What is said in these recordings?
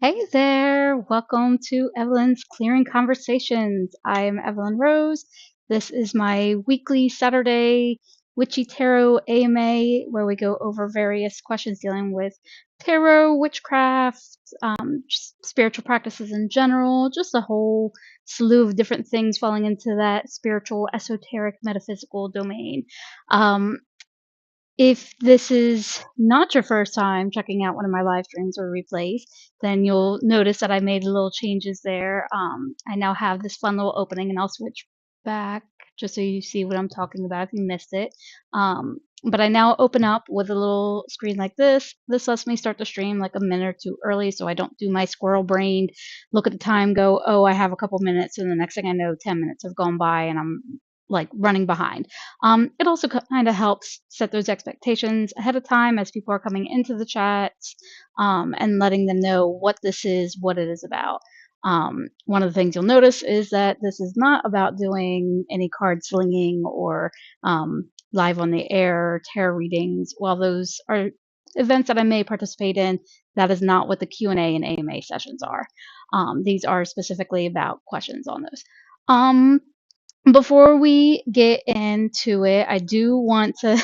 Hey there, welcome to Evylyn's Clearing Conversations. I'm Evylyn Rose. This is my weekly Saturday Witchy Tarot AMA where we go over various questions dealing with tarot, witchcraft, just spiritual practices in general, just a whole slew of different things falling into that spiritual, esoteric, metaphysical domain. Um, if this is not your first time checking out one of my live streams or replays, then you'll notice that I made little changes there. I now have this fun little opening, and I'll switch back just so you see what I'm talking about if you missed it. But I now open up with a little screen like this. This lets me start the stream like a minute or two early so I don't do my squirrel brained look at the time, go, oh, I have a couple minutes, and the next thing I know, 10 minutes have gone by and I'm like running behind. It also kind of helps set those expectations ahead of time as people are coming into the chats, and letting them know what this is, what it is about. One of the things you'll notice is that this is not about doing any card slinging or live on the air tarot readings. While those are events that I may participate in, that is not what the Q&A and AMA sessions are. These are specifically about questions on those. Before we get into it, I do want to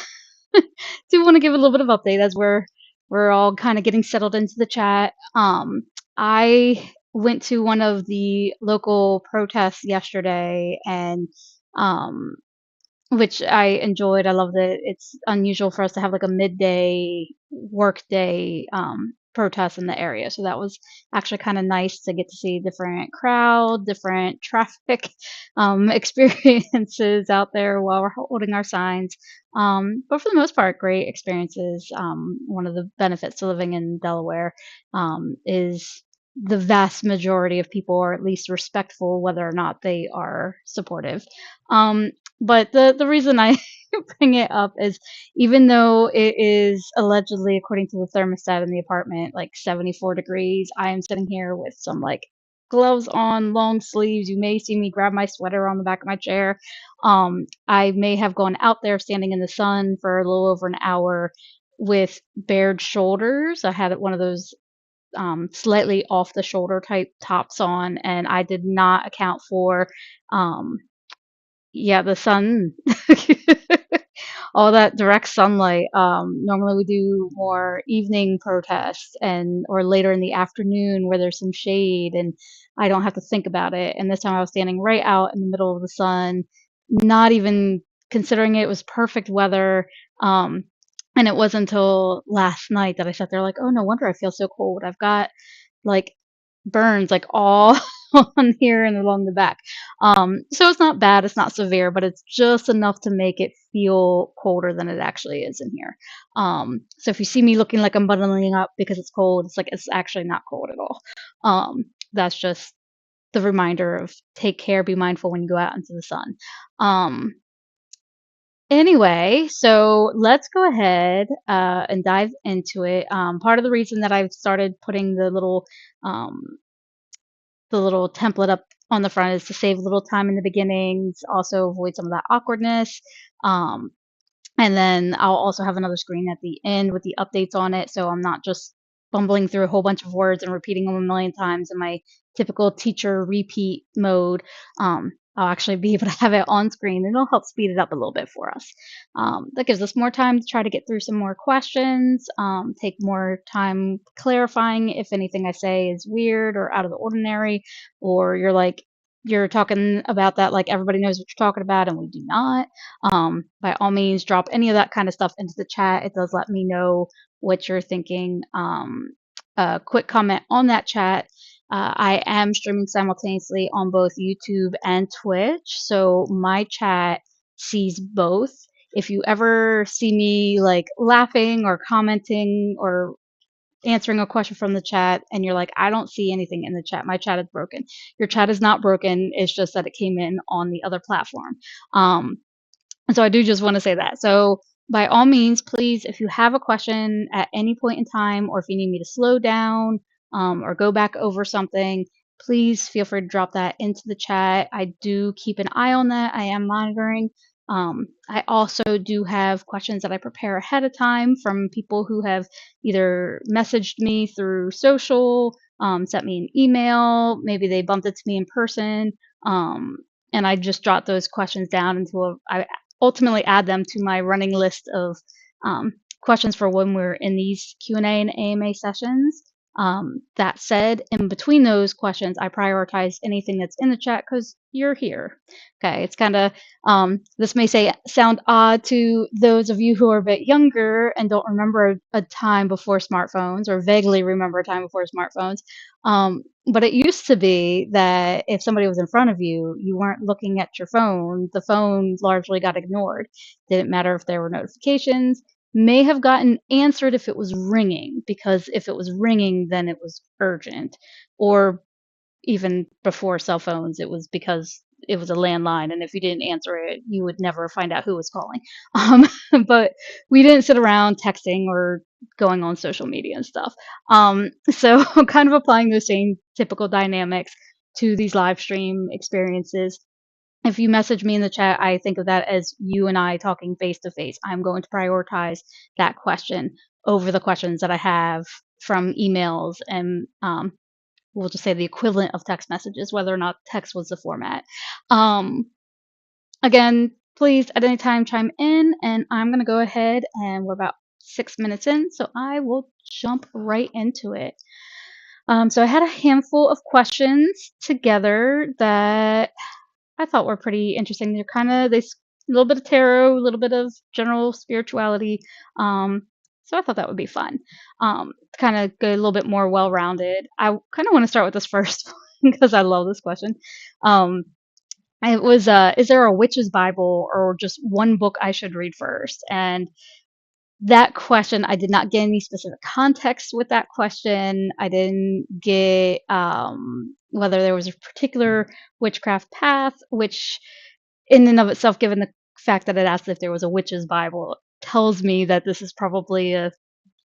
give a little bit of update as we're all kind of getting settled into the chat. I went to one of the local protests yesterday, and um, which I enjoyed. I love that it's unusual for us to have like a midday work day protest in the area. So that was actually kind of nice to get to see different crowd, different traffic experiences out there while we're holding our signs. But for the most part, great experiences. One of the benefits to living in Delaware is the vast majority of people are at least respectful, whether or not they are supportive. Um, but the reason I bring it up is even though it is allegedly, according to the thermostat in the apartment, like 74 degrees, I am sitting here with some like gloves on, long sleeves. You may see me grab my sweater on the back of my chair. I may have gone out there standing in the sun for a little over an hour with bared shoulders. I had one of those slightly off the shoulder type tops on, and I did not account for um, yeah, the sun, all that direct sunlight. Normally we do more evening protests and or later in the afternoon where there's some shade and I don't have to think about it. And this time I was standing right out in the middle of the sun, not even considering it was perfect weather. Um, and it wasn't until last night that I sat there like, oh, no wonder I feel so cold. I've got like burns like all on here and along the back. So it's not bad, it's not severe, but it's just enough to make it feel colder than it actually is in here. So if you see me looking like I'm bundling up because it's cold, it's like it's actually not cold at all. That's just the reminder of take care, be mindful when you go out into the sun. Um, Anyway, so let's go ahead and dive into it. Part of the reason that I've started putting um, the little template up on the front is to save a little time in the beginnings, also avoid some of that awkwardness. Um, and then I'll also have another screen at the end with the updates on it, so I'm not just bumbling through a whole bunch of words and repeating them a million times in my typical teacher repeat mode. I'll actually be able to have it on screen, and it'll help speed it up a little bit for us. That gives us more time to try to get through some more questions, take more time clarifying if anything I say is weird or out of the ordinary, or you're talking about that like everybody knows what you're talking about and we do not. By all means, drop any of that kind of stuff into the chat. It does let me know what you're thinking. A quick comment on that chat. I am streaming simultaneously on both YouTube and Twitch, so my chat sees both. If you ever see me like laughing or commenting or answering a question from the chat and you're like, I don't see anything in the chat, my chat is broken. Your chat is not broken. It's just that it came in on the other platform. And so I do just want to say that. So by all means, please, if you have a question at any point in time, or if you need me to slow down or go back over something, please feel free to drop that into the chat. I do keep an eye on that. I am monitoring. I also do have questions that I prepare ahead of time from people who have either messaged me through social sent me an email, maybe they bumped into me in person, um, and I just jot those questions down I ultimately add them to my running list of um, questions for when we're in these Q&A and AMA sessions. That said, in between those questions, I prioritize anything that's in the chat because you're here. Okay, it's kind of this may sound odd to those of you who are a bit younger and don't remember a time before smartphones or vaguely remember a time before smartphones. But it used to be that if somebody was in front of you, you weren't looking at your phone. The phone largely got ignored. Didn't matter if there were notifications, may have gotten answered if it was ringing, because if it was ringing, then it was urgent. Or even before cell phones, it was because it was a landline, and if you didn't answer it, you would never find out who was calling. But we didn't sit around texting or going on social media and stuff. So kind of applying those same typical dynamics to these live stream experiences. If you message me in the chat, I think of that as you and I talking face to face. I'm going to prioritize that question over the questions that I have from emails and we'll just say the equivalent of text messages, whether or not text was the format. Again, please at any time chime in, and I'm going to go ahead, and we're about 6 minutes in, so I will jump right into it. So I had a handful of questions together that I thought were pretty interesting. They're kind of a little bit of tarot, a little bit of general spirituality. So I thought that would be fun. To kind of go a little bit more well-rounded. I kind of want to start with this first one because I love this question. It was, is there a witch's Bible or just one book I should read first? And that question, I did not get any specific context with that question. I didn't get whether there was a particular witchcraft path, which in and of itself, given the fact that it asked if there was a witch's Bible, tells me that this is probably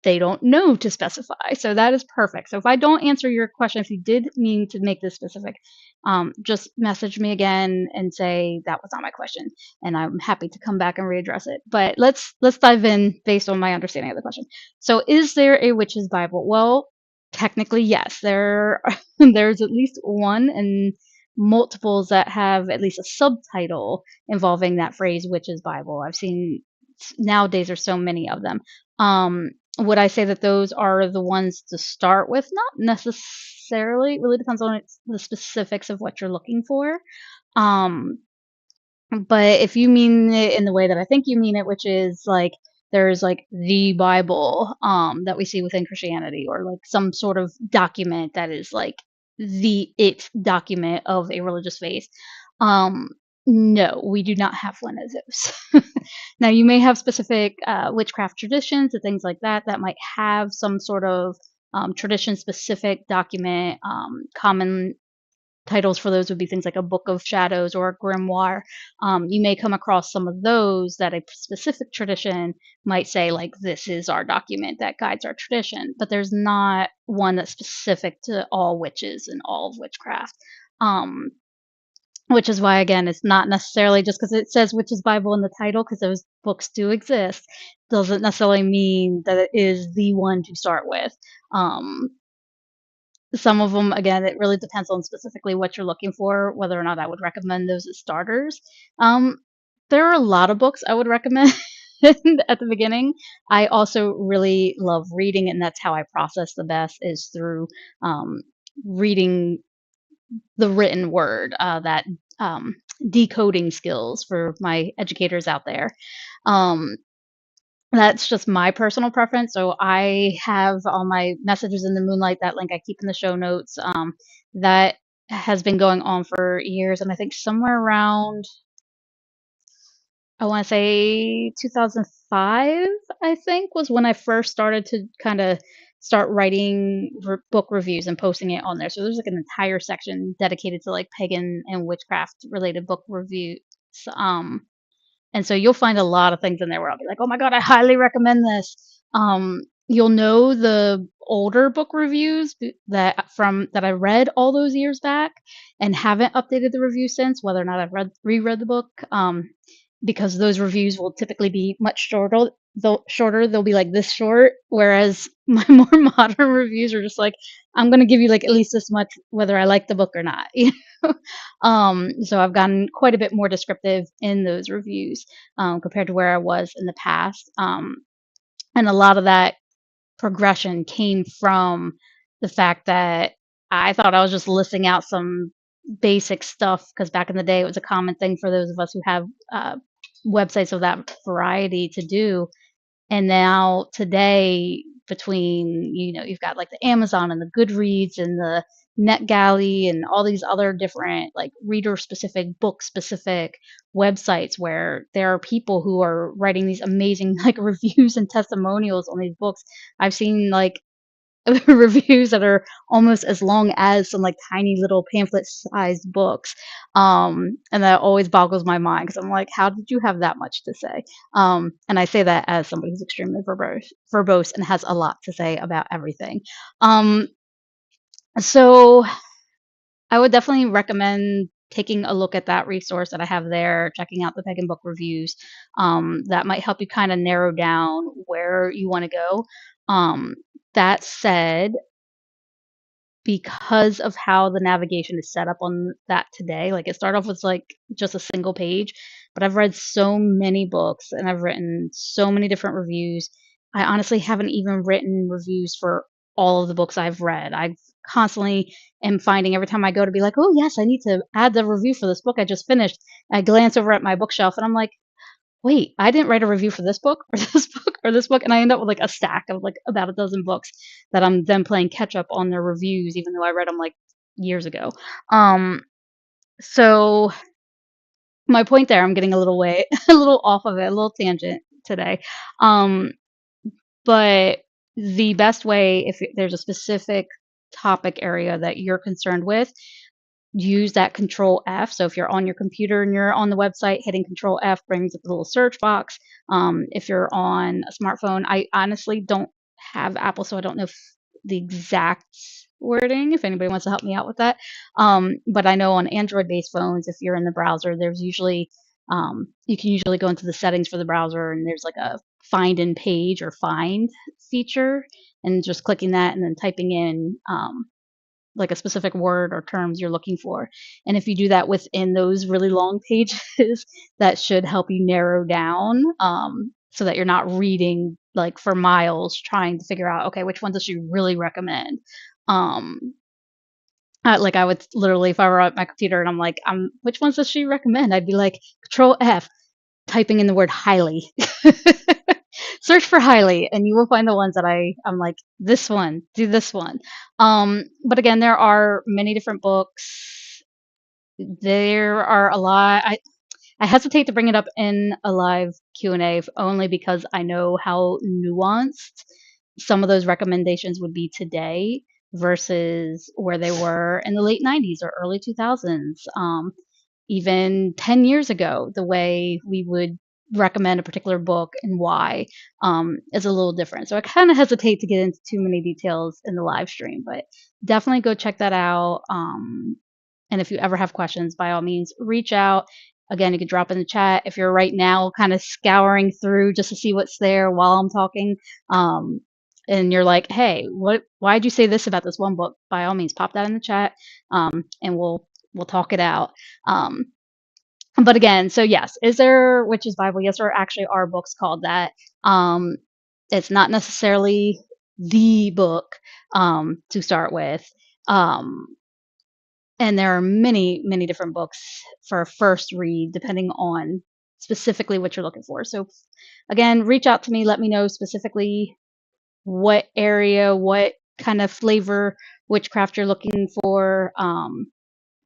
they don't know to specify. So that is perfect. So if I don't answer your question, if you did mean to make this specific, just message me again and say that was not my question, and I'm happy to come back and readdress it. But let's dive in based on my understanding of the question. So, is there a witch's Bible? Well, technically, yes. There's at least one, and multiples that have at least a subtitle involving that phrase "witch's Bible." I've seen nowadays there's so many of them. Would I say that those are the ones to start with? Not necessarily. It really depends on the specifics of what you're looking for. Um, but if you mean it in the way that I think you mean it, which is like there's like the Bible that we see within Christianity, or like some sort of document that is like the it document of a religious faith. Um, no, we do not have one of those. Now, you may have specific witchcraft traditions and things like that that might have some sort of tradition specific document. Common titles for those would be things like a Book of Shadows or a grimoire. You may come across some of those that a specific tradition might say, like, this is our document that guides our tradition, but there's not one that's specific to all witches and all of witchcraft. Which is why, again, it's not necessarily just because it says Witch's Bible in the title, because those books do exist, doesn't necessarily mean that it is the one to start with. Some of them, again, it really depends on specifically what you're looking for, whether or not I would recommend those as starters. There are a lot of books I would recommend at the beginning. I also really love reading, and that's how I process the best, is through reading the written word, that decoding skills for my educators out there. That's just my personal preference. So I have all my messages in the moonlight, that link I keep in the show notes. That has been going on for years, and I think somewhere around, I want to say 2005, I think, was when I first started to kind of start writing book reviews and posting it on there. So there's like an entire section dedicated to like pagan and witchcraft related book reviews. And so you'll find a lot of things in there where I'll be like, oh my God, I highly recommend this. You'll know the older book reviews that I read all those years back and haven't updated the review since, whether or not I've reread the book. Because those reviews will typically be much shorter shorter, they'll be like this short, whereas my more modern reviews are just like, I'm gonna give you like at least this much, whether I like the book or not. So I've gotten quite a bit more descriptive in those reviews compared to where I was in the past. And a lot of that progression came from the fact that I thought I was just listing out some basic stuff, because back in the day it was a common thing for those of us who have websites of that variety to do. And now today, between, you've got like the Amazon and the Goodreads and the NetGalley and all these other different like reader specific, book specific websites, where there are people who are writing these amazing like reviews and testimonials on these books. I've seen like reviews that are almost as long as some like tiny little pamphlet sized books. And that always boggles my mind, because I'm like, how did you have that much to say? And I say that as somebody who's extremely verbose and has a lot to say about everything. Um, so I would definitely recommend taking a look at that resource that I have there, checking out the Pagan Book Reviews. That might help you kind of narrow down where you want to go. That said, because of how the navigation is set up on that today, like it started off with like just a single page, but I've read so many books and I've written so many different reviews. I honestly haven't even written reviews for all of the books I've read. I constantly am finding, every time I go to be like, oh yes, I need to add the review for this book I just finished, I glance over at my bookshelf and I'm like, wait, I didn't write a review for this book or this book or this book. And I end up with like a stack of like about a dozen books that I'm then playing catch up on their reviews, even though I read them like years ago. So my point there, I'm getting a little way, a little off of it, a little tangent today. Um, but the best way, if there's a specific topic area that you're concerned with, use that control F. So if you're on your computer and you're on the website, hitting control F brings up a little search box. If you're on a smartphone, I honestly don't have Apple, so I don't know if the exact wording, if anybody wants to help me out with that. But I know on Android based phones, if you're in the browser, there's usually, you can usually go into the settings for the browser and there's like a find in page or find feature, and just clicking that and then typing in like a specific word or terms you're looking for. And if you do that within those really long pages, that should help you narrow down, so that you're not reading like for miles trying to figure out, okay, which one does she really recommend? Um, like I would literally, if I were at my computer and I'm like, which ones does she recommend? I'd be like, Control F, typing in the word highly. Search for highly and you will find the ones that I'm like, this one, do this one. But again, there are many different books. There are a lot. I hesitate to bring it up in a live Q&A only because I know how nuanced some of those recommendations would be today versus where they were in the late 90s or early 2000s. Even 10 years ago, the way we would recommend a particular book and why is a little different. So I kind of hesitate to get into too many details in the live stream, but definitely go check that out. And if you ever have questions, by all means, reach out. Again, you could drop in the chat if you're right now kind of scouring through just to see what's there while I'm talking. And you're like, hey, why'd you say this about this one book? By all means, pop that in the chat, and we'll talk it out. But again, so yes, is there Witch's Bible? Yes, there actually are books called that. It's not necessarily the book to start with. And there are many, many different books for a first read, depending on specifically what you're looking for. So again, reach out to me, let me know specifically what area, what kind of flavor witchcraft you're looking for.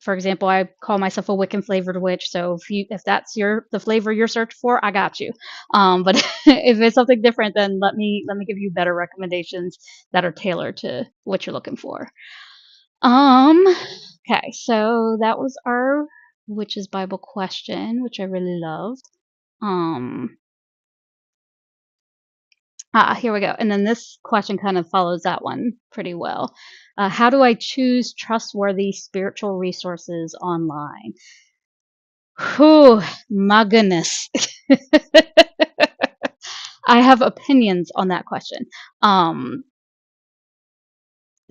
For example, I call myself a Wiccan flavored witch. So if that's the flavor you're searching for, I got you. But if it's something different, then let me give you better recommendations that are tailored to what you're looking for. Okay, so that was our Witch's Bible question, which I really loved. Here we go. And then this question kind of follows that one pretty well. How do I choose trustworthy spiritual resources online? Whew, my goodness. I have opinions on that question. Um,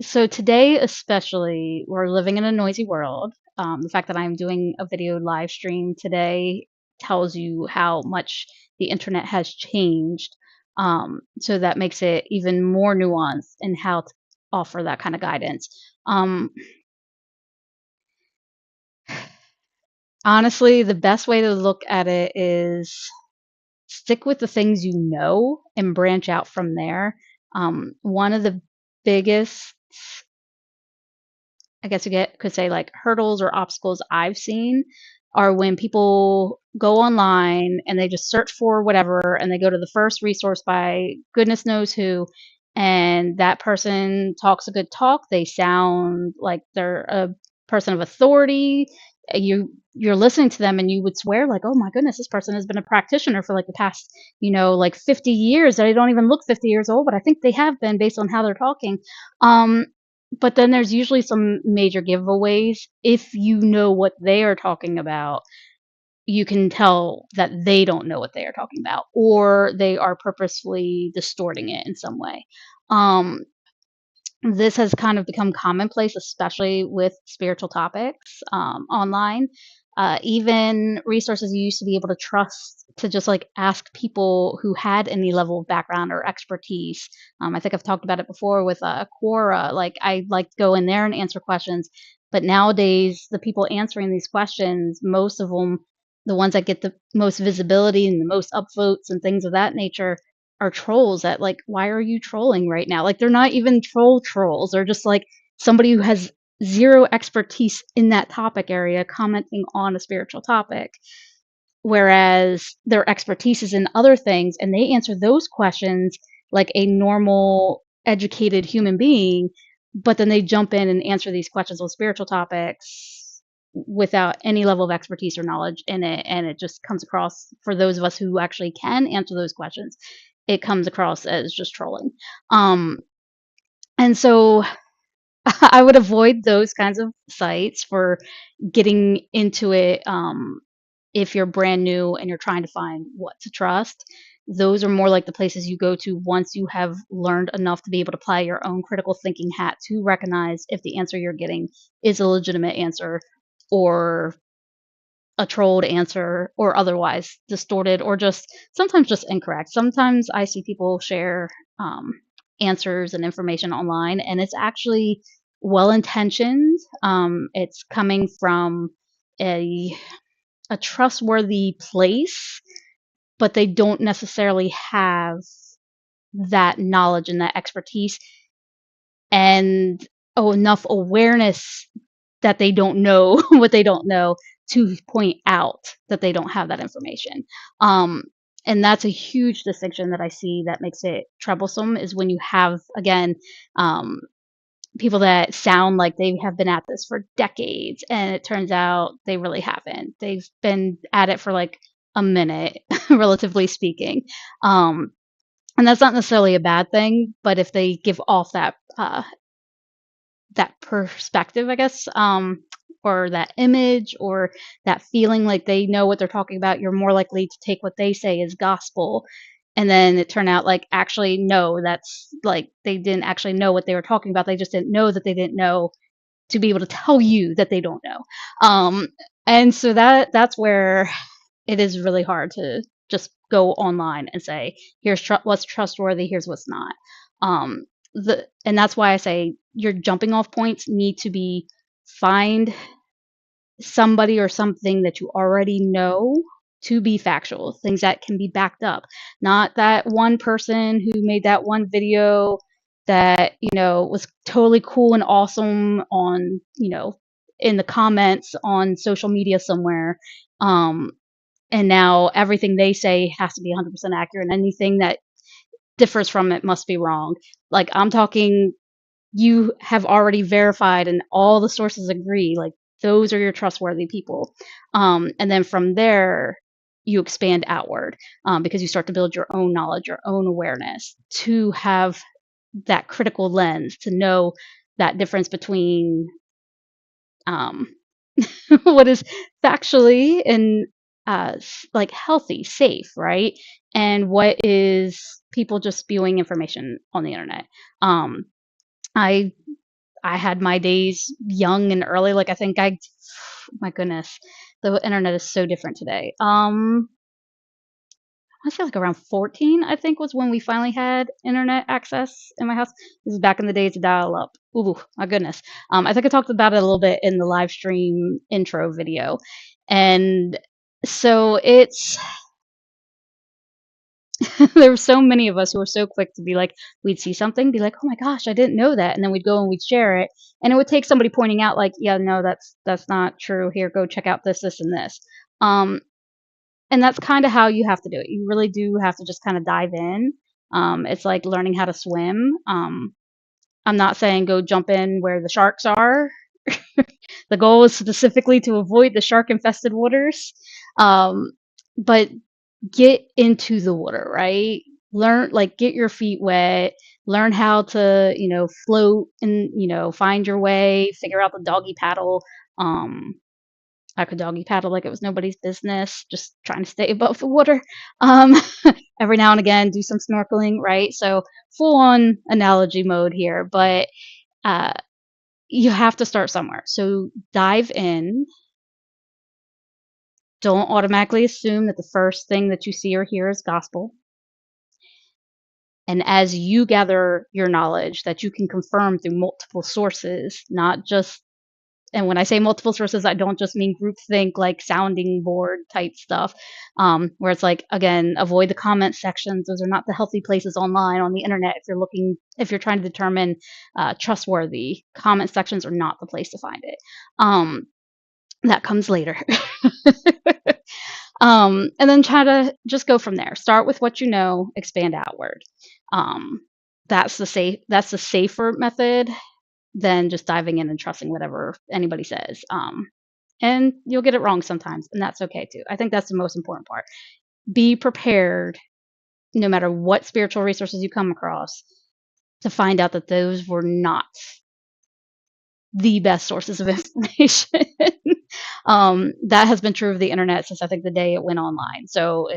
so today, especially, we're living in a noisy world. The fact that I'm doing a video live stream today tells you how much the internet has changed. So that makes it even more nuanced in how to offer that kind of guidance. Um, Honestly, the best way to look at it is stick with the things you know and branch out from there. One of the biggest, I guess could say, like, hurdles or obstacles I've seen are when people go online and they just search for whatever and they go to the first resource by goodness knows who, and that person talks a good talk. They sound like they're a person of authority. You're listening to them and you would swear, like, oh my goodness, this person has been a practitioner for like the past, like 50 years. They don't even look 50 years old, but I think they have been based on how they're talking. Um, but then there's usually some major giveaways. If you know what they are talking about, you can tell that they don't know what they are talking about, or they are purposefully distorting it in some way. Um, this has kind of become commonplace, especially with spiritual topics online. Even resources you used to be able to trust to just like ask people who had any level of background or expertise. I think I've talked about it before with Quora. Like I like to go in there and answer questions, but nowadays the people answering these questions, most of them, the ones that get the most visibility and the most upvotes and things of that nature, are trolls that, like, why are you trolling right now? Like, they're not even trolls. They're just like somebody who has zero expertise in that topic area commenting on a spiritual topic, whereas their expertise is in other things and they answer those questions like a normal educated human being, but then they jump in and answer these questions on spiritual topics without any level of expertise or knowledge in it, and it just comes across, for those of us who actually can answer those questions, it comes across as just trolling. um and so I would avoid those kinds of sites for getting into it. If you're brand new and you're trying to find what to trust, those are more like the places you go to once you have learned enough to be able to apply your own critical thinking hat to recognize if the answer you're getting is a legitimate answer, or a trolled answer, or otherwise distorted, or just sometimes just incorrect. Sometimes I see people share answers and information online and it's actually well intentioned. It's coming from a a trustworthy place, but they don't necessarily have that knowledge and that expertise and enough awareness that they don't know what they don't know to point out that they don't have that information. Um, and that's a huge distinction that I see that makes it troublesome, is when you have, again, um, people that sound like they have been at this for decades and it turns out they really haven't. They've been at it for like a minute, relatively speaking. Um, and that's not necessarily a bad thing, but if they give off that perspective, I guess, or that image or that feeling like they know what they're talking about, you're more likely to take what they say as gospel. And then it turned out like, actually, no, that's like they didn't actually know what they were talking about. They just didn't know that they didn't know to be able to tell you that they don't know. And so that's where it is really hard to just go online and say, here's what's trustworthy, here's what's not. And that's why I say your jumping off points need to be, find somebody or something that you already know to be factual, things that can be backed up, not that one person who made that one video that was totally cool and awesome on in the comments on social media somewhere. And now everything they say has to be 100% accurate, and anything that differs from it must be wrong. Like, I'm talking, you have already verified and all the sources agree, like those are your trustworthy people. And then from there you expand outward, because you start to build your own knowledge, your own awareness, to have that critical lens to know that difference between um, what is factually and like healthy, safe, right? and what is people just spewing information on the internet. Um, I I had my days young and early. Like I think my goodness, the internet is so different today. I say like around 14, I think was when we finally had internet access in my house. This is back in the days of dial up. Ooh, my goodness. I think I talked about it a little bit in the live stream intro video. And so it's there were so many of us who were so quick to be like, we'd see something, be like, oh my gosh, I didn't know that. And then we'd go and we'd share it. And it would take somebody pointing out, like, yeah, no, that's not true. Here, go check out this, this, and this. Um, and that's kind of how you have to do it. You really do have to just kind of dive in. It's like learning how to swim. I'm not saying go jump in where the sharks are. The goal is specifically to avoid the shark infested waters. Um, but get into the water, right? Learn, like, get your feet wet, learn how to, float and, find your way, figure out the doggy paddle. Um, I could doggy paddle like it was nobody's business, just trying to stay above the water. Um, every now and again, do some snorkeling, right? So full on analogy mode here, but uh, you have to start somewhere. So dive in. Don't automatically assume that the first thing that you see or hear is gospel. And as you gather your knowledge that you can confirm through multiple sources, not just, and when I say multiple sources, I don't just mean groupthink, like sounding board type stuff, where it's like, again, avoid the comment sections. Those are not the healthy places online on the internet. If you're trying to determine trustworthy, comment sections are not the place to find it. That comes later. And then try to just go from there. Start with what you know, expand outward. Um, that's the safer method than just diving in and trusting whatever anybody says. And you'll get it wrong sometimes, and that's okay too. I think that's the most important part. Be prepared, no matter what spiritual resources you come across, to find out that those were not the best sources of information. That has been true of the internet since I think the day it went online. So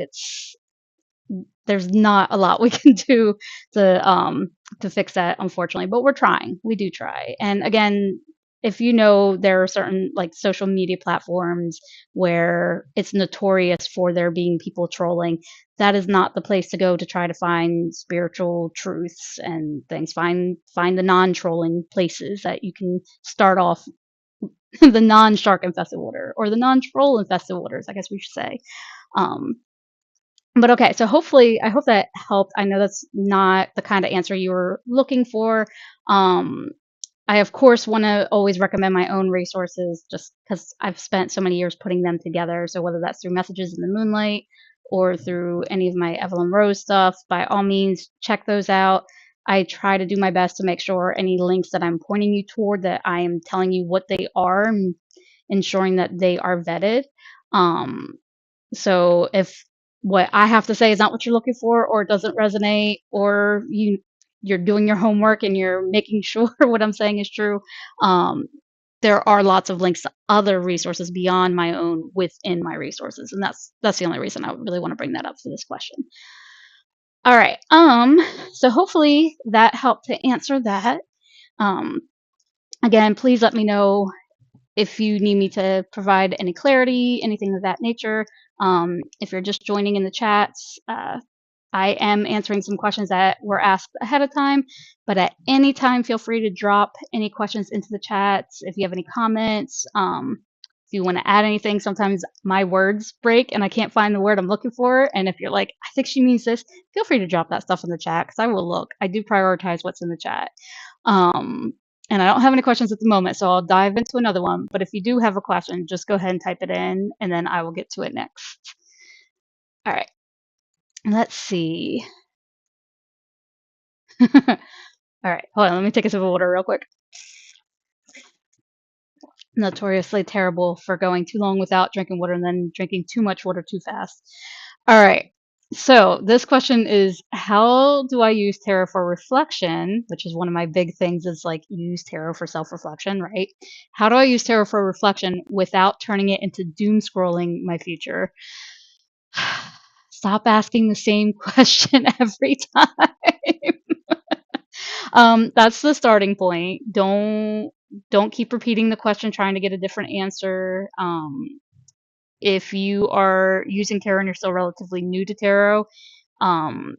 there's not a lot we can do to fix that, unfortunately, but we're trying. We do try. And again, if there are certain like social media platforms where it's notorious for there being people trolling, that is not the place to go to try to find spiritual truths and things. Find the non-trolling places that you can start off the non-shark infested water, or the non-troll infested waters, I guess we should say. Um, but okay, so hopefully, I hope that helped. I know that's not the kind of answer you were looking for. Um, I, of course, want to always recommend my own resources just because I've spent so many years putting them together. So whether that's through Messages in the Moonlight or through any of my Evylyn Rose stuff, by all means, check those out. I try to do my best to make sure any links that I'm pointing you toward, that I am telling you what they are and ensuring that they are vetted. Um, so if what I have to say is not what you're looking for, or it doesn't resonate, or you're doing your homework and you're making sure what I'm saying is true, um, there are lots of links to other resources beyond my own within my resources, and that's the only reason I really want to bring that up for this question. All right. So hopefully that helped to answer that. Um, Again, please let me know if you need me to provide any clarity, anything of that nature. If you're just joining in the chats, I am answering some questions that were asked ahead of time, but at any time, feel free to drop any questions into the chats. If you have any comments, if you want to add anything, sometimes my words break and I can't find the word I'm looking for. And if you're like, I think she means this, feel free to drop that stuff in the chat because I will look. I do prioritize what's in the chat. And I don't have any questions at the moment, so I'll dive into another one. But if you do have a question, just go ahead and type it in, and then I will get to it next. All right. Let's see. All right. Hold on. Let me take a sip of water real quick. Notoriously terrible for going too long without drinking water and then drinking too much water too fast. All right. So this question is, how do I use tarot for reflection? Which is one of my big things, is like use tarot for self-reflection, right? How do I use tarot for reflection without turning it into doom scrolling my future? stop asking the same question every time. That's the starting point. Don't keep repeating the question trying to get a different answer. If you are using tarot and you're still relatively new to tarot, um,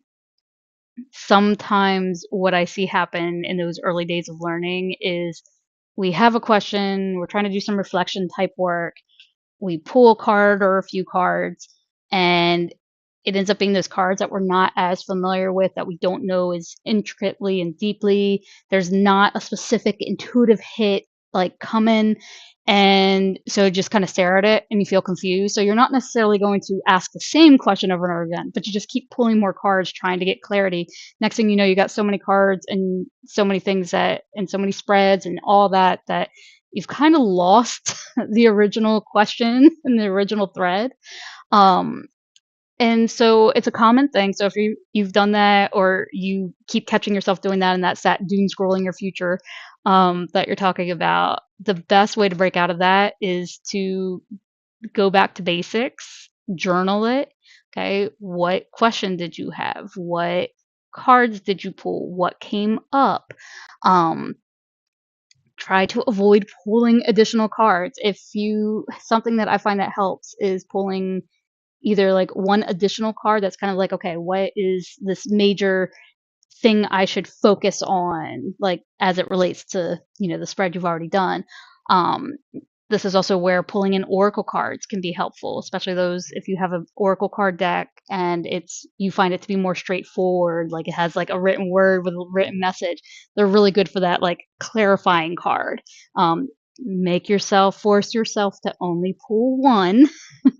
sometimes what I see happen in those early days of learning is we have a question, we're trying to do some reflection type work, we pull a card or a few cards, and it ends up being those cards that we're not as familiar with, that we don't know as intricately and deeply. There's not a specific intuitive hit like coming. And so just kind of stare at it and you feel confused. So you're not necessarily going to ask the same question over and over again, but you just keep pulling more cards trying to get clarity. Next thing you know, you got so many cards and so many things that, and so many spreads and all that, that you've kind of lost the original question and the original thread. Um, and so it's a common thing. So if you've done that, or you keep catching yourself doing that, and that's that doom scrolling your future that you're talking about, the best way to break out of that is to go back to basics, journal it. Okay, what question did you have? What cards did you pull? What came up? Um, Try to avoid pulling additional cards. If you, something that I find that helps is pulling either like one additional card that's kind of like, okay, what is this major thing I should focus on, like as it relates to, the spread you've already done. Um, this is also where pulling in oracle cards can be helpful, especially those if you have an oracle card deck and you find it to be more straightforward, like it has like a written word with a written message. They're really good for that, like clarifying card. Um, force yourself to only pull one.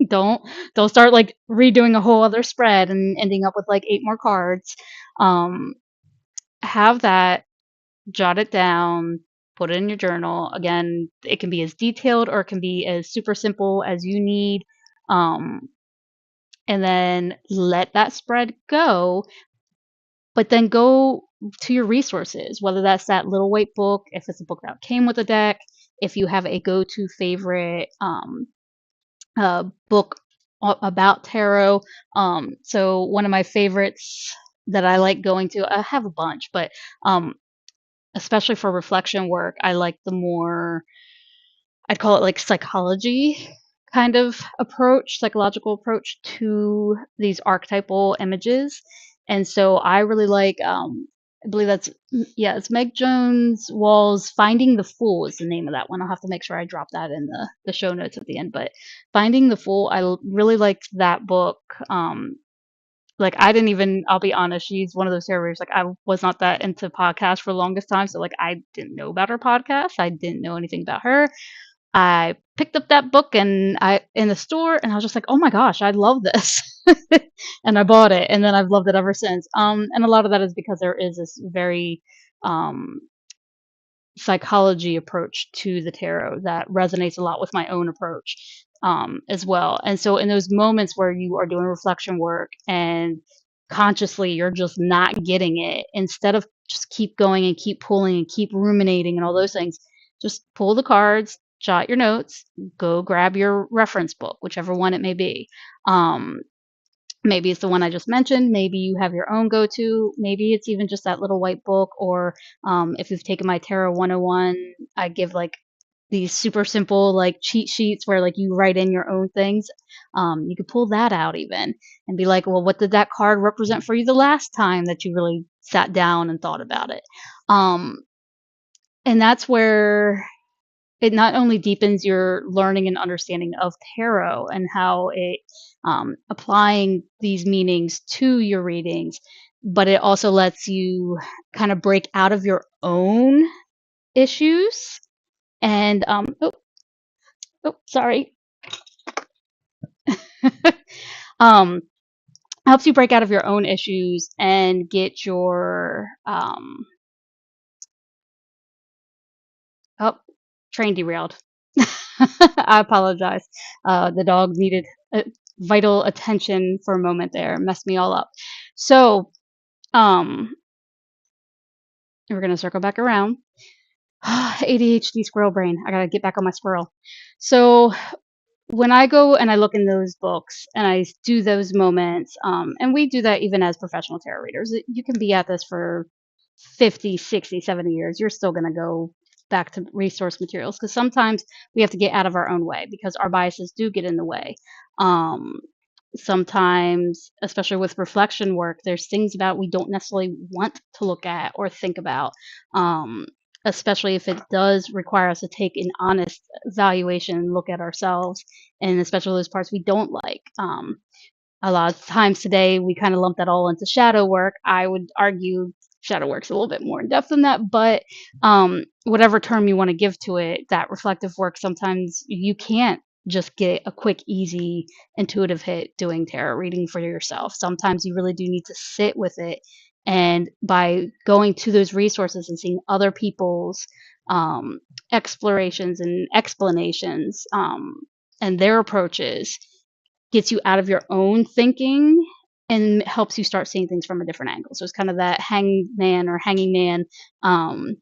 don't don't start like redoing a whole other spread and ending up with like 8 more cards. Um, have that, jot it down, put it in your journal. Again, it can be as detailed or it can be as super simple as you need. Um, and then let that spread go, but then go to your resources, whether that's that little white book, if it's a book that came with a deck, if you have a go-to favorite book about tarot. So one of my favorites that I like going to, I have a bunch, but um, especially for reflection work, I like the more, I'd call it like psychology kind of approach, psychological approach to these archetypal images. And so I really like, I believe that's, yeah, it's Meg Jones Wall's Finding the Fool is the name of that one. I'll have to make sure I drop that in the show notes at the end. But Finding the Fool, really liked that book. Like I didn't even, I'll be honest, she's one of those areas, like I was not that into podcasts for the longest time. So like I didn't know about her podcast. I didn't know anything about her. I picked up that book and I in the store and I was just like, oh my gosh, I love this. And I bought it and then I've loved it ever since. And a lot of that is because there is this very um psychology approach to the tarot that resonates a lot with my own approach as well. And so, in those moments where you are doing reflection work and consciously you're just not getting it, instead of just keep going and keep pulling and keep ruminating and all those things, just pull the cards, jot your notes, go grab your reference book, whichever one it may be. Um, Maybe it's the one I just mentioned. Maybe you have your own go to. Maybe it's even just that little white book. Or if you've taken my Tarot 101, I give like these super simple like cheat sheets where like you write in your own things. You could pull that out even and be like, well, what did that card represent for you the last time that you really sat down and thought about it? Um, and that's where it not only deepens your learning and understanding of tarot and how it applying these meanings to your readings, but it also lets you kind of break out of your own issues and sorry. um, Helps you break out of your own issues and get your oh, train derailed. I apologize. The dog needed vital attention for a moment there, messed me all up. So, we're gonna circle back around. ADHD squirrel brain. I gotta get back on my squirrel. So, when I go and I look in those books and I do those moments, and we do that even as professional tarot readers, you can be at this for 50, 60, 70 years. You're still going to go back to resource materials because sometimes we have to get out of our own way because our biases do get in the way. Um, Sometimes, especially with reflection work, there's things about we don't necessarily want to look at or think about. Um, Especially if it does require us to take an honest evaluation and look at ourselves, and especially those parts we don't like. A lot of times today we kind of lump that all into shadow work. I would argue shadow work's a little bit more in depth than that, but whatever term you want to give to it, that reflective work, sometimes you can't just get a quick, easy, intuitive hit doing tarot reading for yourself. Sometimes you really do need to sit with it. And by going to those resources and seeing other people's um, explorations and explanations and their approaches, gets you out of your own thinking and helps you start seeing things from a different angle. So it's kind of that hangman or hanging man um,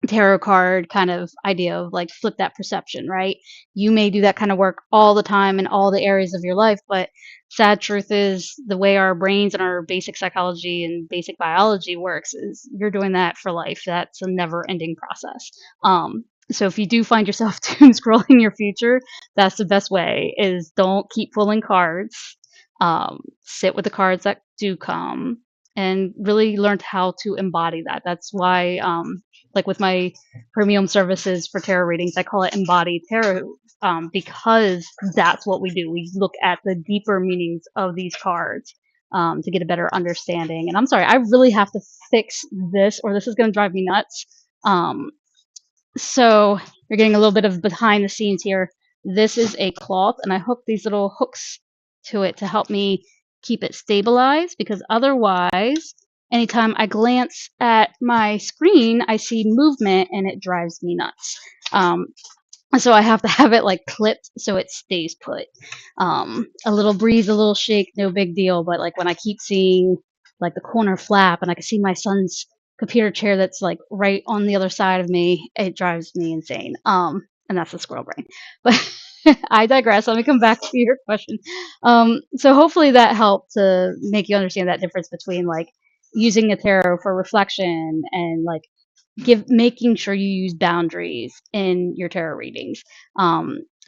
tarot card kind of idea of like flip that perception, right? You may do that kind of work all the time in all the areas of your life, but sad truth is the way our brains and our basic psychology and basic biology works is you're doing that for life. That's a never ending process. So if you do find yourself doom scrolling your future, that's the best way is don't keep pulling cards. Sit with the cards that do come and really learn how to embody that. That's why like with my premium services for tarot readings, I call it embodied tarot because that's what we do. We look at the deeper meanings of these cards to get a better understanding. And I'm sorry, I really have to fix this, or this is going to drive me nuts. So you're getting a little bit of behind the scenes here. This is a cloth, and I hook these little hooks to it to help me keep it stabilized because otherwise, anytime I glance at my screen, I see movement and it drives me nuts. So I have to have it like clipped so it stays put. A little breeze, a little shake, no big deal. But like when I keep seeing like the corner flap and I can see my son's computer chair that's like right on the other side of me, it drives me insane. And that's the squirrel brain. But I digress. Let me come back to your question. So hopefully that helped to make you understand that difference between like using the tarot for reflection and like making sure you use boundaries in your tarot readings.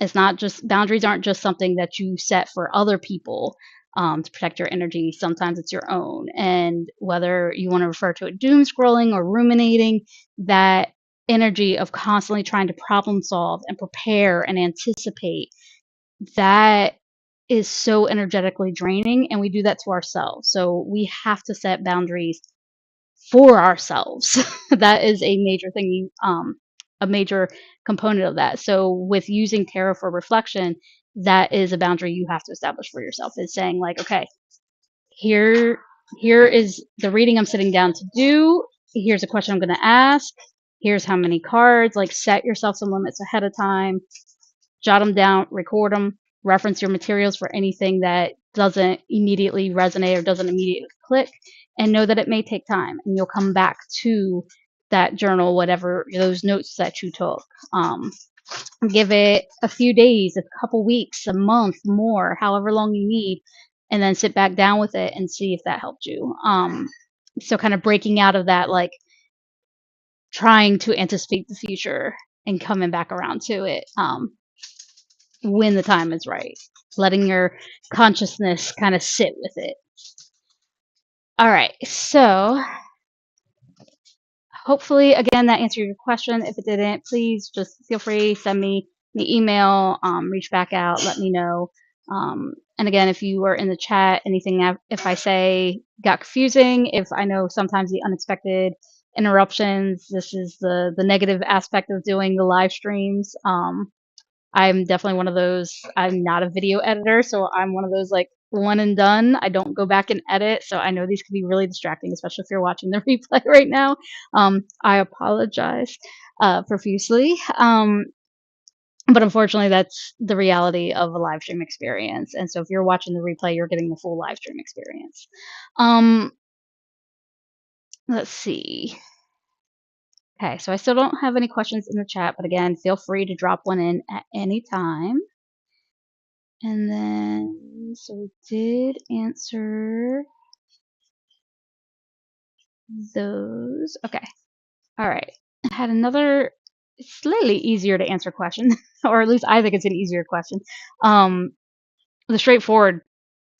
It's not just boundaries aren't just something that you set for other people to protect your energy. Sometimes it's your own, and whether you want to refer to it doom scrolling or ruminating, that energy of constantly trying to problem solve and prepare and anticipate, that is so energetically draining, and we do that to ourselves. So we have to set boundaries for ourselves. That is a major thing, a major component of that. So with using tarot for reflection, that is a boundary you have to establish for yourself. Is saying like, okay, here here is the reading I'm sitting down to do. Here's a question I'm going to ask. Here's how many cards. Like set yourself some limits ahead of time, jot them down, record them, reference your materials for anything that doesn't immediately resonate or doesn't immediately click, and know that it may take time and you'll come back to that journal, whatever those notes that you took. Give it a few days, a couple weeks, a month, more, however long you need, and then sit back down with it and see if that helped you. So kind of breaking out of that, like trying to anticipate the future and coming back around to it. When the time is right, letting your consciousness kind of sit with it. All right, so hopefully, again, that answered your question. If it didn't, please just feel free, send me an email, reach back out, let me know. And again, if you are in the chat, anything if I say got confusing, if I know sometimes the unexpected interruptions, this is the negative aspect of doing the live streams. I'm definitely one of those. I'm not a video editor, so I'm one of those like one and done. I don't go back and edit, so I know these can be really distracting, especially if you're watching the replay right now. I apologize profusely, but unfortunately, that's the reality of a live stream experience. And so, if you're watching the replay, you're getting the full live stream experience. Let's see. Okay, so I still don't have any questions in the chat, but again, feel free to drop one in at any time. And then, so we did answer those. Okay. All right. I had another slightly easier to answer question, or at least I think it's an easier question. Um, the straightforward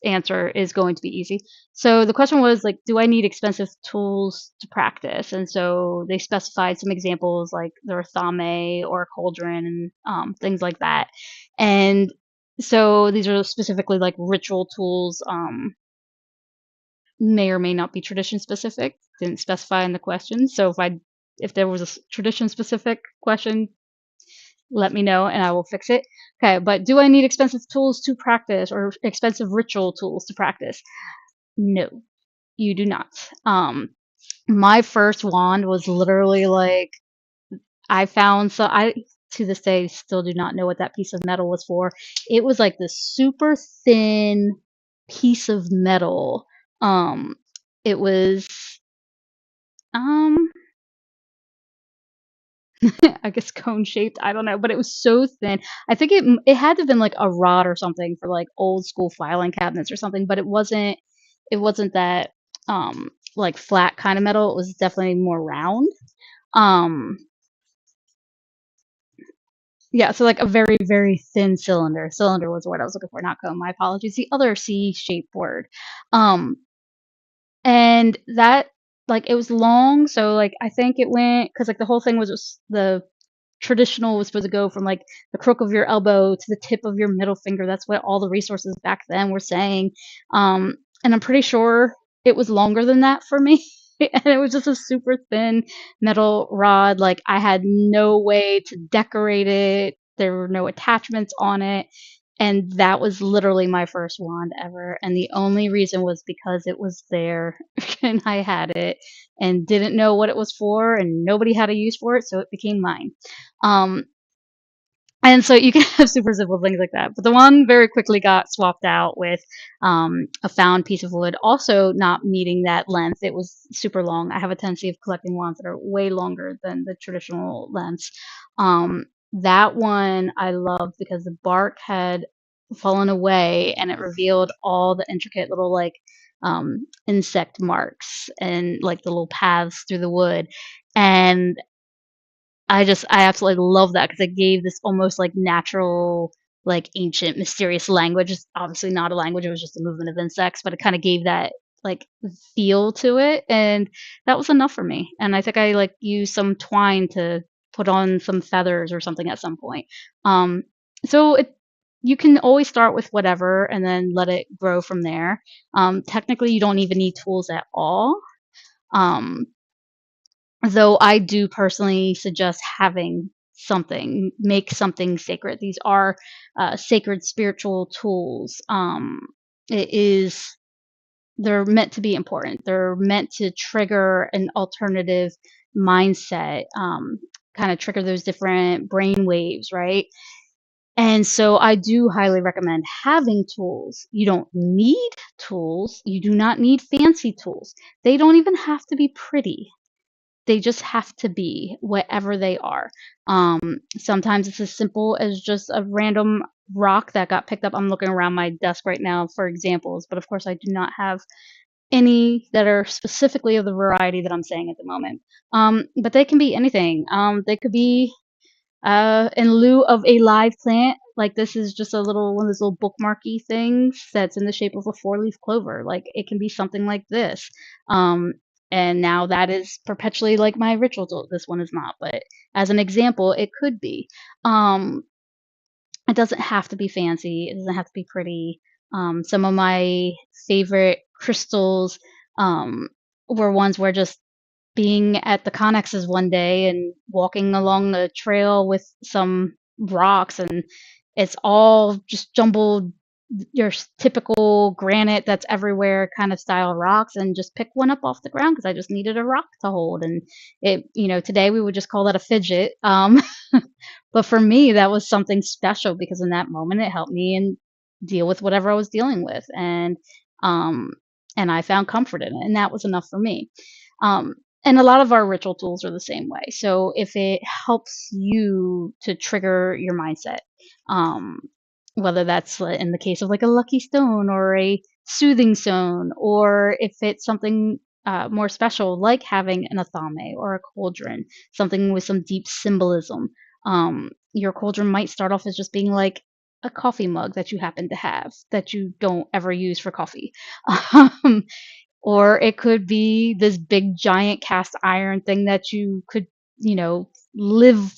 answer is going to be easy. So the question was like, do I need expensive tools to practice? And so they specified some examples like the athame or cauldron and things like that. And so these are specifically like ritual tools. May or may not be tradition specific. Didn't specify in the question. So if there was a tradition specific question, let me know and I will fix it. Okay, but do I need expensive tools to practice or expensive ritual tools to practice? No, you do not. My first wand was literally like I found so I to this day still do not know what that piece of metal was for. It was like this super thin piece of metal. Um, it was um I guess cone shaped. I don't know, but it was so thin. I think it had to have been like a rod or something for like old school filing cabinets or something, but it wasn't that like flat kind of metal. It was definitely more round. Um yeah, so like a very very thin cylinder. Cylinder was the word I was looking for, not cone. My apologies. The other C shaped word. Um and that like it was long, so like I think it went cuz like the whole thing was just the traditional was supposed to go from like the crook of your elbow to the tip of your middle finger. That's what all the resources back then were saying. And I'm pretty sure it was longer than that for me. And it was just a super thin metal rod. Like I had no way to decorate it. There were no attachments on it. And that was literally my first wand ever. And the only reason was because it was there and I had it and didn't know what it was for and nobody had a use for it. So it became mine. Um, and so you can have super simple things like that. But the one very quickly got swapped out with a found piece of wood, also not meeting that length. It was super long. I have a tendency of collecting wands that are way longer than the traditional lengths. That one I loved because the bark had fallen away and it revealed all the intricate little like insect marks and like the little paths through the wood. And I absolutely love that because it gave this almost like natural, like ancient, mysterious language. It's obviously not a language; it was just a movement of insects, but it kind of gave that like feel to it, and that was enough for me. And I think I like used some twine to put on some feathers or something at some point. Um, so you can always start with whatever and then let it grow from there. Technically, you don't even need tools at all. Um, Though I do personally suggest having something, make something sacred. These are sacred spiritual tools. It is they're meant to be important. They're meant to trigger an alternative mindset, kind of trigger those different brain waves, right? And so I do highly recommend having tools. You don't need tools. You do not need fancy tools. They don't even have to be pretty. They just have to be whatever they are. Sometimes it's as simple as just a random rock that got picked up. I'm looking around my desk right now for examples, but of course, I do not have any that are specifically of the variety that I'm saying at the moment. But they can be anything. They could be in lieu of a live plant, like this is just a little one of those little bookmarky things that's in the shape of a four-leaf clover. Like it can be something like this. Um, and now that is perpetually like my ritual tool. This one is not, but as an example, it could be. Um, it doesn't have to be fancy. It doesn't have to be pretty. Some of my favorite crystals were ones where just being at the Connexes one day and walking along the trail with some rocks, and it's all just jumbled your typical granite that's everywhere kind of style rocks, and just pick one up off the ground because I just needed a rock to hold. And today we would just call that a fidget. But for me, that was something special because in that moment it helped me and deal with whatever I was dealing with. Um, and I found comfort in it, and that was enough for me. Um, and a lot of our ritual tools are the same way. So if it helps you to trigger your mindset, um, whether that's in the case of like a lucky stone or a soothing stone, or if it's something more special like having an athame or a cauldron, something with some deep symbolism. Your cauldron might start off as just being like a coffee mug that you happen to have that you don't ever use for coffee. um, or it could be this big giant cast iron thing that you could, live,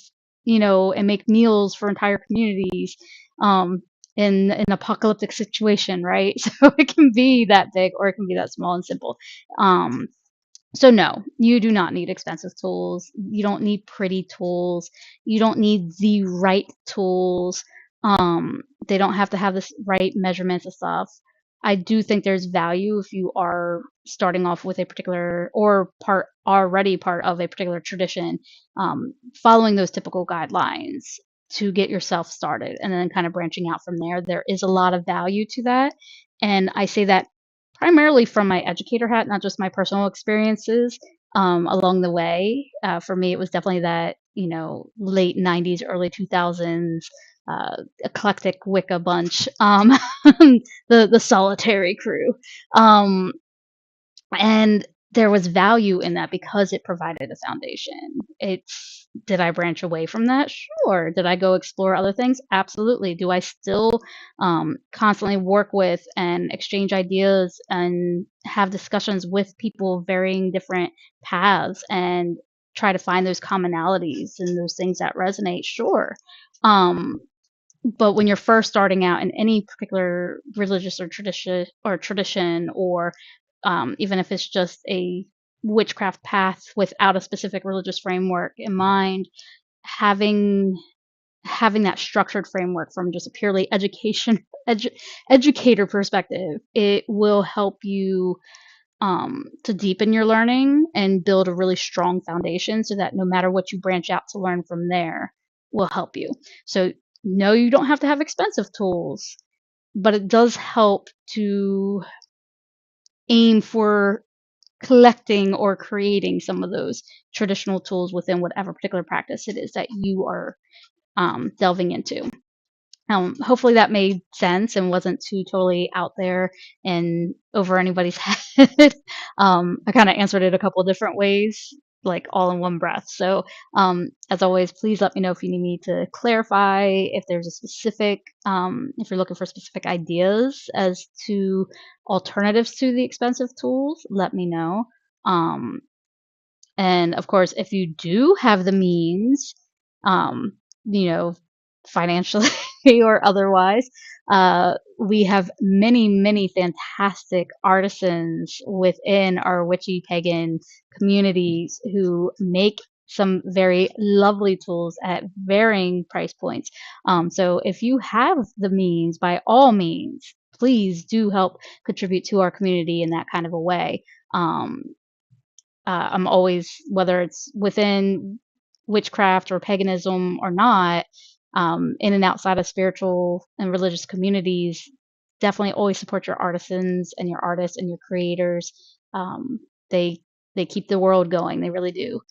and make meals for entire communities um, in an apocalyptic situation, right? So it can be that big or it can be that small and simple. Um, so no, you do not need expensive tools. You don't need pretty tools. You don't need the right tools. They don't have to have this right measurements and stuff. I do think there's value if you are starting off with a particular or part of a particular tradition, following those typical guidelines to get yourself started and then kind of branching out from there. There is a lot of value to that. And I say that primarily from my educator hat, not just my personal experiences along the way. For me, it was definitely that, late 90s, early 2000s, eclectic Wicca bunch, the solitary crew. Um, and there was value in that because it provided a foundation. Did I branch away from that? Sure. Did I go explore other things? Absolutely. Do I still constantly work with and exchange ideas and have discussions with people of varying different paths and try to find those commonalities and those things that resonate? Sure. Um, but when you're first starting out in any particular religious or tradition, or even if it's just a witchcraft path without a specific religious framework in mind, having having that structured framework from just a purely educator perspective, it will help you to deepen your learning and build a really strong foundation so that no matter what you branch out to learn from there will help you. So, no, you don't have to have expensive tools, but it does help to aim for collecting or creating some of those traditional tools within whatever particular practice it is that you are delving into. Hopefully that made sense and wasn't too totally out there and over anybody's head. I kind of answered it a couple of different ways, like all in one breath. So, as always, please let me know if you need me to clarify, if there's a specific, if you're looking for specific ideas as to alternatives to the expensive tools, let me know. Um, and of course, if you do have the means, um, you know, financially or otherwise, we have many, many fantastic artisans within our witchy pagan communities who make some very lovely tools at varying price points. So if you have the means, by all means, please do help contribute to our community in that kind of a way. Um, I'm always, whether it's within witchcraft or paganism or not, in and outside of spiritual and religious communities, definitely always support your artisans and your artists and your creators. They they keep the world going. They really do.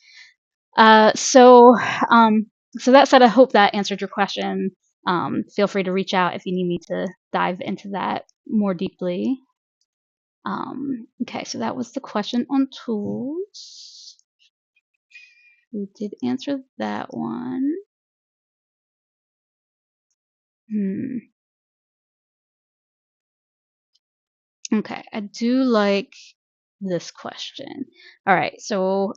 Uh, so um, so that said, I hope that answered your question. Feel free to reach out if you need me to dive into that more deeply. Okay, so that was the question on tools. We did answer that one. Hmm. Okay, I do like this question. All right, so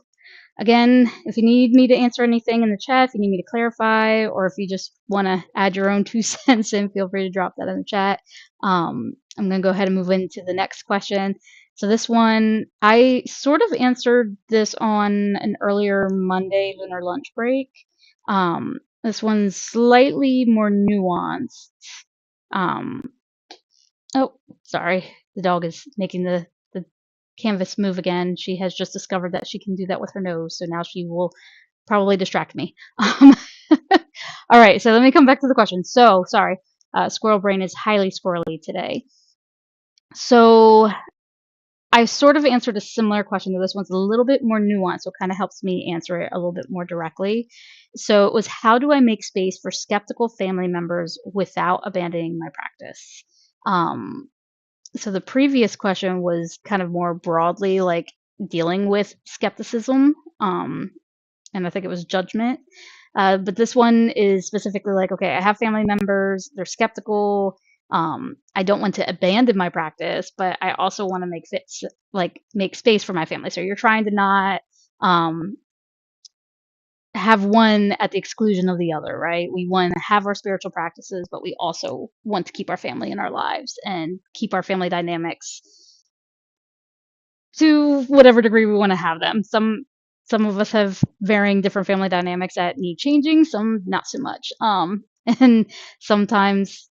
again, if you need me to answer anything in the chat, if you need me to clarify, or if you just want to add your own 2 cents in, feel free to drop that in the chat. I'm going to go ahead and move into the next question. So this one, I sort of answered this on an earlier Monday lunar lunch break. This one's slightly more nuanced. Um, oh, sorry, the dog is making the canvas move again. She has just discovered that she can do that with her nose, so now she will probably distract me. All right, so let me come back to the question. So, sorry, squirrel brain is highly squirrely today. So, I sort of answered a similar question, though this one's a little bit more nuanced, so it kind of helps me answer it a little bit more directly. So it was, how do I make space for skeptical family members without abandoning my practice? Um, so the previous question was kind of more broadly like dealing with skepticism. And I think it was judgment. But this one is specifically like, okay, I have family members, they're skeptical. I don't want to abandon my practice, but I also want to make space for my family. So you're trying to not um, have one at the exclusion of the other, right? We want to have our spiritual practices, but we also want to keep our family in our lives and keep our family dynamics to whatever degree we want to have them. Some of us have varying different family dynamics that need changing, some not so much. And sometimes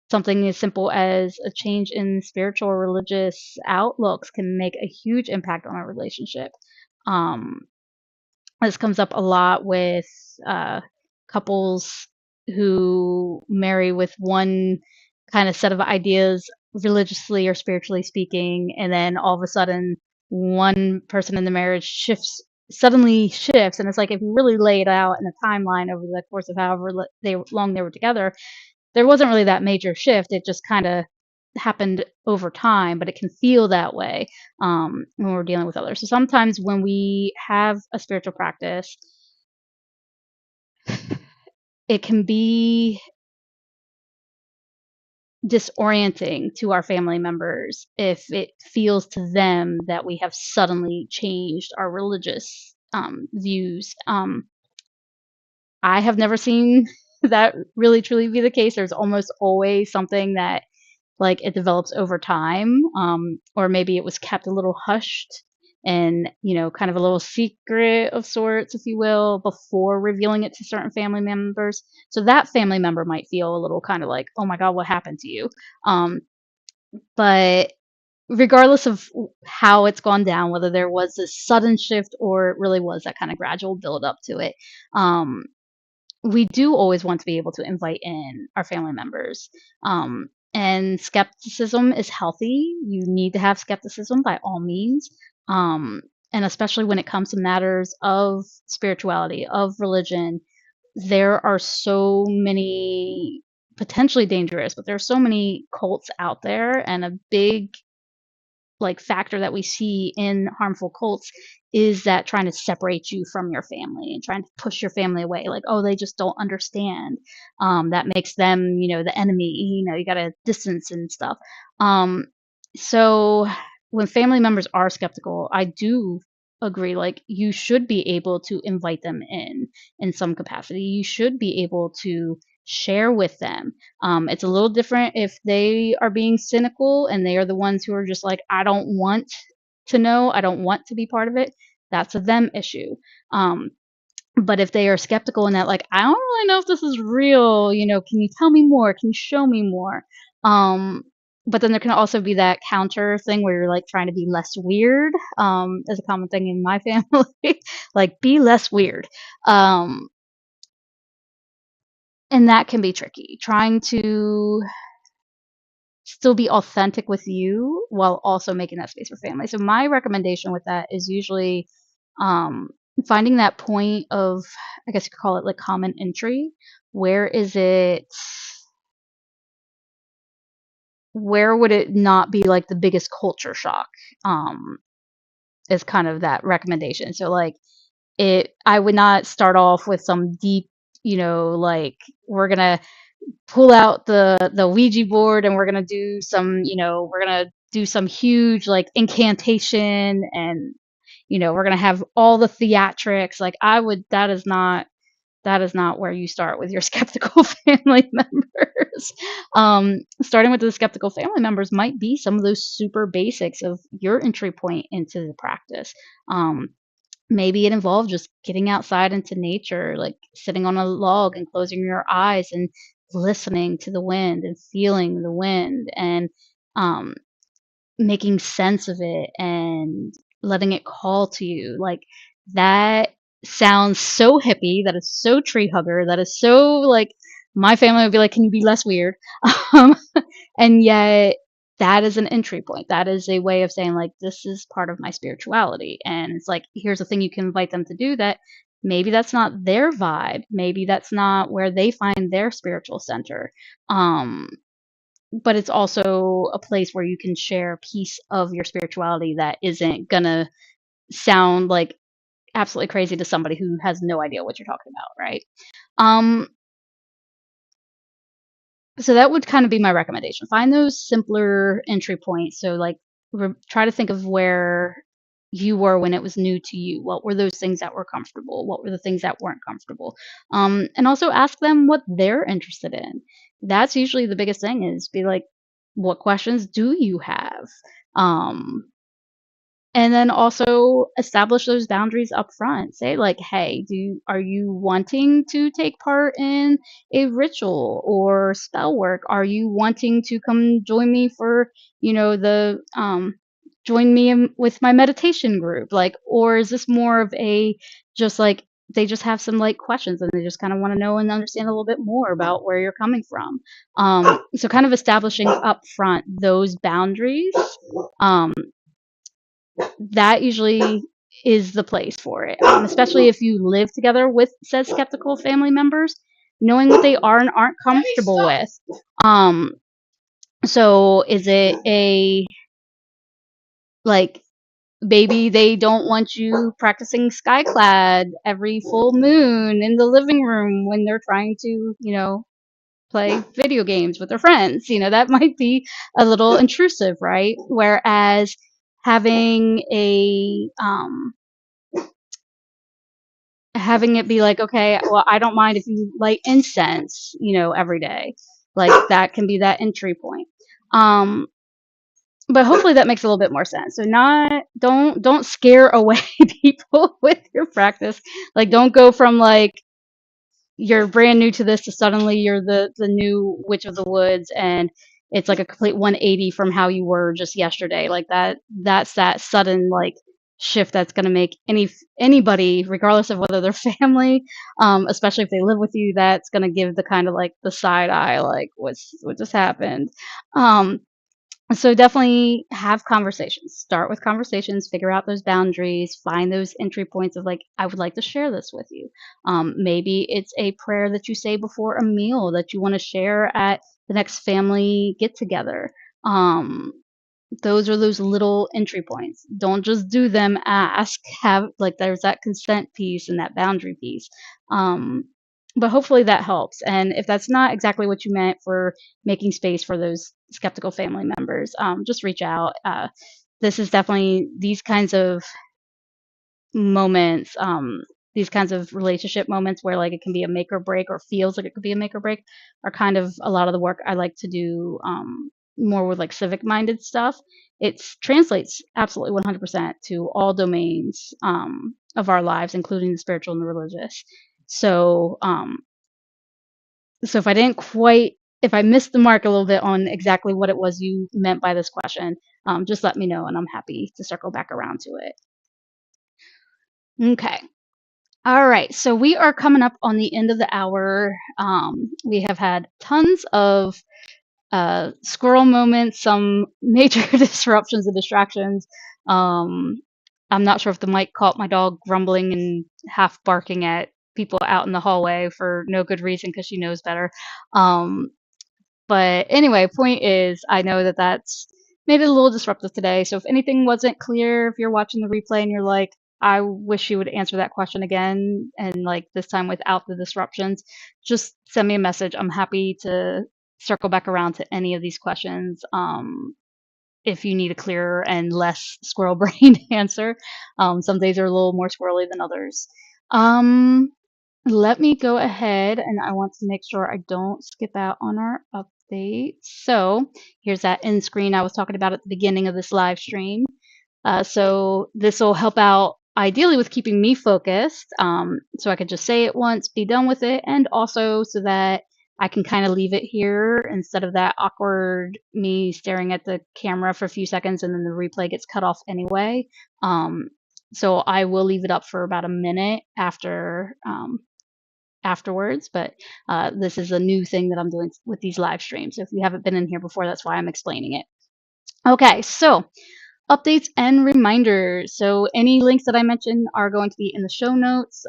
something as simple as a change in spiritual or religious outlooks can make a huge impact on our relationship. Um, this comes up a lot with uh, couples who marry with one kind of set of ideas, religiously or spiritually speaking, and then all of a sudden, one person in the marriage suddenly shifts, and it's like if you really lay it out in a timeline over the course of however long they were together, there wasn't really that major shift. It just kind of happened over time, but it can feel that way when we're dealing with others. So sometimes when we have a spiritual practice, it can be disorienting to our family members if it feels to them that we have suddenly changed our religious views. I have never seen that really truly be the case. There's almost always something that like it develops over time, or maybe it was kept a little hushed and kind of a little secret of sorts, if you will, before revealing it to certain family members. So that family member might feel a little kind of like, oh my god, what happened to you? But regardless of how it's gone down, whether there was this sudden shift or it really was that kind of gradual build up to it, um, we do always want to be able to invite in our family members. And skepticism is healthy. You need to have skepticism by all means. Um, and especially when it comes to matters of spirituality, of religion, there are so many potentially dangerous, but there are so many cults out there, and a big like factor that we see in harmful cults is that trying to separate you from your family and trying to push your family away, like, oh, they just don't understand. That makes them the enemy. You got to distance and stuff. Um, so when family members are skeptical, I do agree, like you should be able to invite them in some capacity. You should be able to share with them. It's a little different if they are being cynical and they are the ones who are just like, I don't want to know, I don't want to be part of it. That's a them issue. Um, but if they are skeptical in that, like, I don't really know if this is real, can you tell me more? Can you show me more? Um, but then there can also be that counter thing where you're like trying to be less weird, is a common thing in my family. Like, be less weird. Um, and that can be tricky. Trying to still be authentic with you while also making that space for family. So my recommendation with that is usually um, finding that point of, I guess you could call it like common entry. Where is it? Where would it not be like the biggest culture shock? Um, is kind of that recommendation. So like I would not start off with some deep, like we're gonna pull out the Ouija board and we're gonna do some huge like incantation and we're gonna have all the theatrics. Like that is not where you start with your skeptical family members. Starting with the skeptical family members might be some of those super basics of your entry point into the practice. Maybe it involved just getting outside into nature, like sitting on a log and closing your eyes and listening to the wind and feeling the wind and um, making sense of it and letting it call to you. Like that sounds so hippie, that is so tree hugger, that is so like my family would be like, can you be less weird? Um, and yet that is an entry point. That is a way of saying like this is part of my spirituality. And it's like here's a thing you can invite them to do that maybe that's not their vibe. Maybe that's not where they find their spiritual center. Um, but it's also a place where you can share a piece of your spirituality that isn't gonna sound like absolutely crazy to somebody who has no idea what you're talking about, right? Um, so that would kind of be my recommendation. Find those simpler entry points. So like try to think of where you were when it was new to you. What were those things that were comfortable? What were the things that weren't comfortable? And also ask them what they're interested in. That's usually the biggest thing, is be like, what questions do you have? Um, and then also establish those boundaries up front. Say like, hey, are you wanting to take part in a ritual or spell work? Are you wanting to come join me for, the join me with my meditation group? Like, or is this more of a, just like, they just have some like questions and they just kind of want to know and understand a little bit more about where you're coming from. So kind of establishing up front those boundaries, um, that usually is the place for it, especially if you live together with said skeptical family members, knowing what they are and aren't comfortable with. Um, so is it a, like, maybe they don't want you practicing skyclad every full moon in the living room when they're trying to, play video games with their friends. That might be a little intrusive, right? Whereas having having it be like, okay, well, I don't mind if you light incense, every day. Like that can be that entry point. Um, but hopefully that makes a little bit more sense. So don't scare away people with your practice. Like don't go from like you're brand new to this to suddenly you're the new witch of the woods, and it's like a complete 180 from how you were just yesterday. Like that's that sudden like shift that's going to make anybody, regardless of whether they're family, especially if they live with you, that's going to give the kind of like the side eye, like what just happened. um so definitely have conversations. Start with conversations, figure out those boundaries, find those entry points of like, I would like to share this with you. Maybe it's a prayer that you say before a meal that you want to share at the next family get together. Um, those are those little entry points. Don't just do them, ask. Have, like, there's that consent piece and that boundary piece. Um, but hopefully that helps. And if that's not exactly what you meant for making space for those skeptical family members, just reach out. This is definitely these kinds of moments, these kinds of relationship moments where like it can be a make or break, or feels like it could be a make or break, are kind of a lot of the work I like to do, more with like civic minded stuff. It translates absolutely 100% to all domains, of our lives, including the spiritual and the religious. So, so if I missed the mark a little bit on exactly what it was you meant by this question, just let me know and I'm happy to circle back around to it. Okay. All right, so we are coming up on the end of the hour. We have had tons of squirrel moments, some major disruptions and distractions. Um, I'm not sure if the mic caught my dog grumbling and half barking at people out in the hallway for no good reason because she knows better. Um, but anyway, point is, I know that that's made it a little disruptive today. So if anything wasn't clear, if you're watching the replay and you're like, I wish you would answer that question again, and like this time without the disruptions, just send me a message. I'm happy to circle back around to any of these questions. If you need a clearer and less squirrel brain answer. Some days are a little more squirrely than others. Let me go ahead, and I want to make sure I don't skip out on our update. So here's that end screen I was talking about at the beginning of this live stream. So this will help out ideally with keeping me focused, so I could just say it once, be done with it, and also so that I can kind of leave it here instead of that awkward me staring at the camera for a few seconds and then the replay gets cut off anyway. So I will leave it up for about a minute afterwards, but this is a new thing that I'm doing with these live streams. So if you haven't been in here before, that's why I'm explaining it. Okay, so updates and reminders. So any links that I mentioned are going to be in the show notes.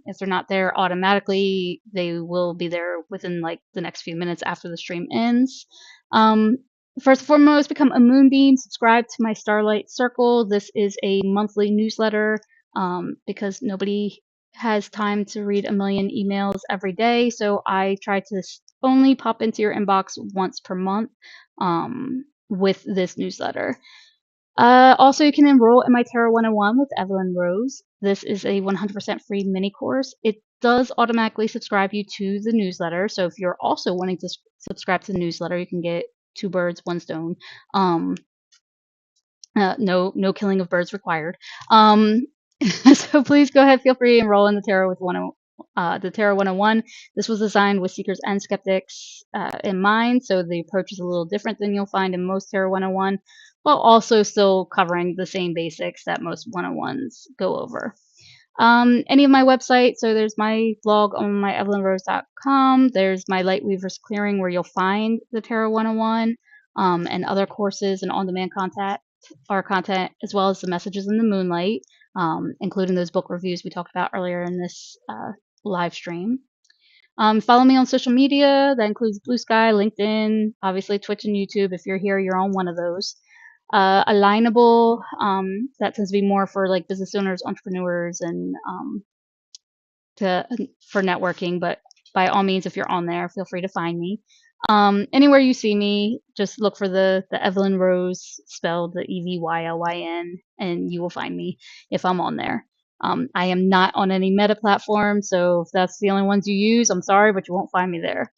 If they're not there automatically, they will be there within like the next few minutes after the stream ends. Um, First and foremost, become a moonbeam. Subscribe to my Starlight Circle. This is a monthly newsletter because nobody has time to read a million emails every day. So I try to only pop into your inbox once per month with this newsletter. Also, you can enroll in my Tarot 101 with Evylyn Rose. This is a 100% free mini course. It does automatically subscribe you to the newsletter. So if you're also wanting to subscribe to the newsletter, you can get two birds, one stone. No killing of birds required. So please go ahead, feel free to enroll in the Tarot with the Tarot 101. This was designed with seekers and skeptics in mind, so the approach is a little different than you'll find in most Tarot 101, while also still covering the same basics that most 101s go over. Any of my websites, so there's my blog on my evylynrose.com. There's my Lightweavers Clearing, where you'll find the Tarot 101 and other courses and on-demand content, as well as the messages in the moonlight, including those book reviews we talked about earlier in this live stream. Follow me on social media. That includes Blue Sky, LinkedIn, obviously Twitch and YouTube. If you're here, you're on one of those. Alignable, that tends to be more for like business owners, entrepreneurs, and for networking. But by all means, if you're on there, feel free to find me. Anywhere you see me, just look for the Evylyn Rose, spelled the Evylyn, and you will find me if I'm on there. I am not on any meta platform, so if that's the only ones you use, I'm sorry, but you won't find me there.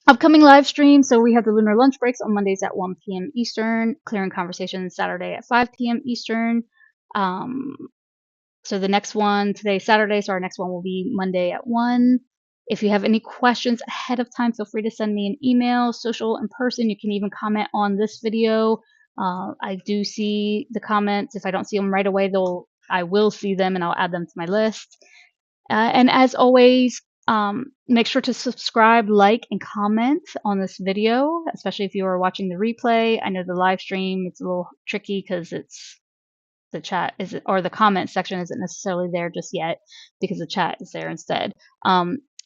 Upcoming live stream. So we have the lunar lunch breaks on Mondays at 1 p.m. Eastern, clearing conversations Saturday at 5 p.m. Eastern. So the next one today, Saturday. So our next one will be Monday at 1. If you have any questions ahead of time, feel free to send me an email, social, in person. You can even comment on this video. I do see the comments. If I don't see them right away, I will see them and I'll add them to my list. And as always, make sure to subscribe, like, and comment on this video, especially if you are watching the replay. I know the live stream, it's a little tricky because the chat or the comment section isn't necessarily there just yet because the chat is there instead.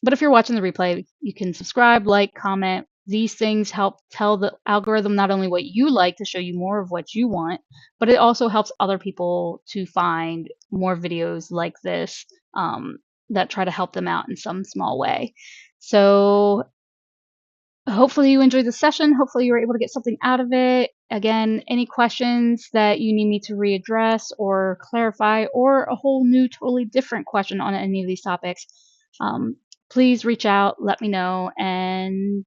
But if you're watching the replay, you can subscribe, like, comment. These things help tell the algorithm not only what you like to show you more of what you want, but it also helps other people to find more videos like this that try to help them out in some small way. So hopefully you enjoyed the session. Hopefully you were able to get something out of it. Again, any questions that you need me to readdress or clarify, or a whole new, totally different question on any of these topics, please reach out, let me know, and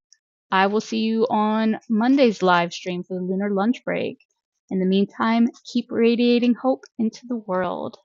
I will see you on Monday's live stream for the lunar lunch break. In the meantime, keep radiating hope into the world.